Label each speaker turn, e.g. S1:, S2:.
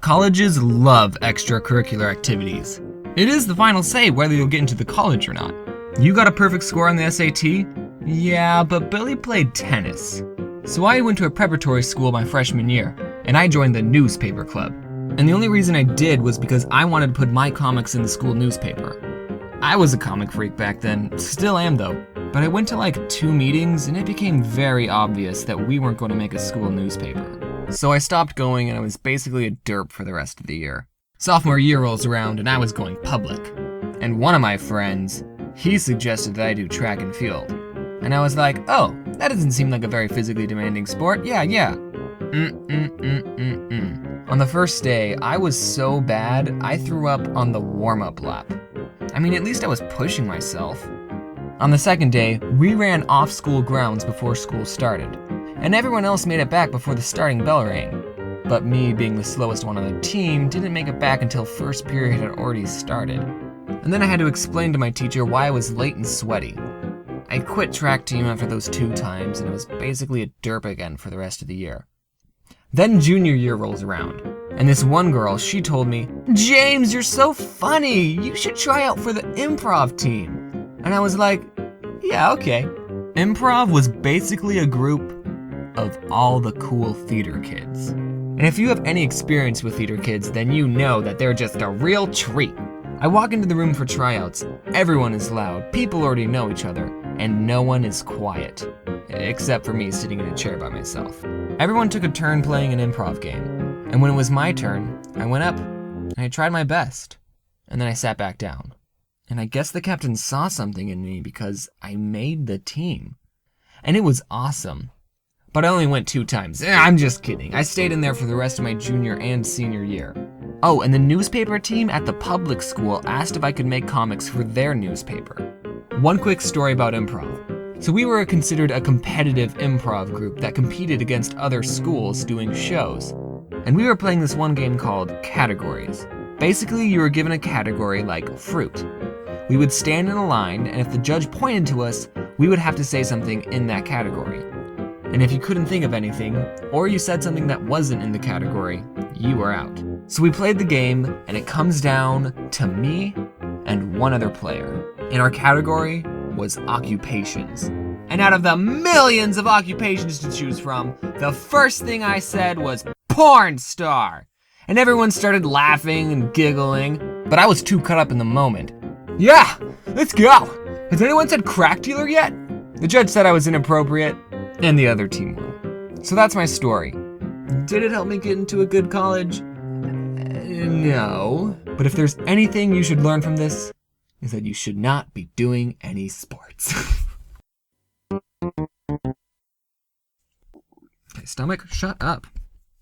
S1: Colleges love extracurricular activities. It is the final say whether you'll get into the college or not. You got a perfect score on the SAT? Yeah, but Billy played tennis. So I went to a preparatory school my freshman year, and I joined the newspaper club. And the only reason I did was because I wanted to put my comics in the school newspaper. I was a comic freak back then, still am though, but I went to like 2 meetings and it became very obvious that we weren't going to make a school newspaper. So I stopped going and I was basically a derp for the rest of the year. Sophomore year rolls around and I was going public. And one of my friends, he suggested that I do track and field. And I was like, oh, that doesn't seem like a very physically demanding sport. Yeah. On the first day, I was so bad, I threw up on the warm-up lap. I mean, at least I was pushing myself. On the second day, we ran off school grounds before school started, and everyone else made it back before the starting bell rang. But me, being the slowest one on the team, didn't make it back until first period had already started. And then I had to explain to my teacher why I was late and sweaty. I quit track team after those 2 times, and I was basically a derp again for the rest of the year. Then junior year rolls around, and this one girl, she told me, "James, you're so funny, you should try out for the improv team." And I was like, yeah, okay. Improv was basically a group of all the cool theater kids. And if you have any experience with theater kids, then you know that they're just a real treat. I walk into the room for tryouts, everyone is loud, people already know each other, and no one is quiet. Except for me sitting in a chair by myself. Everyone took a turn playing an improv game, and when it was my turn, I went up, and I tried my best, and then I sat back down. And I guess the captain saw something in me because I made the team. And it was awesome. But I only went 2 times. I'm just kidding. I stayed in there for the rest of my junior and senior year. Oh, and the newspaper team at the public school asked if I could make comics for their newspaper. One quick story about improv. So we were considered a competitive improv group that competed against other schools doing shows. And we were playing this one game called Categories. Basically, you were given a category like fruit. We would stand in a line, and if the judge pointed to us, we would have to say something in that category. And if you couldn't think of anything, or you said something that wasn't in the category, you were out. So we played the game, and it comes down to me and one other player. And our category was occupations. And out of the millions of occupations to choose from, the first thing I said was porn star. And everyone started laughing and giggling, but I was too caught up in the moment. Yeah, let's go. Has anyone said crack dealer yet? The judge said I was inappropriate, and the other team won. So that's my story. Did it help me get into a good college? No. But if there's anything you should learn from this, is that you should not be doing any sports. Okay, stomach, shut up.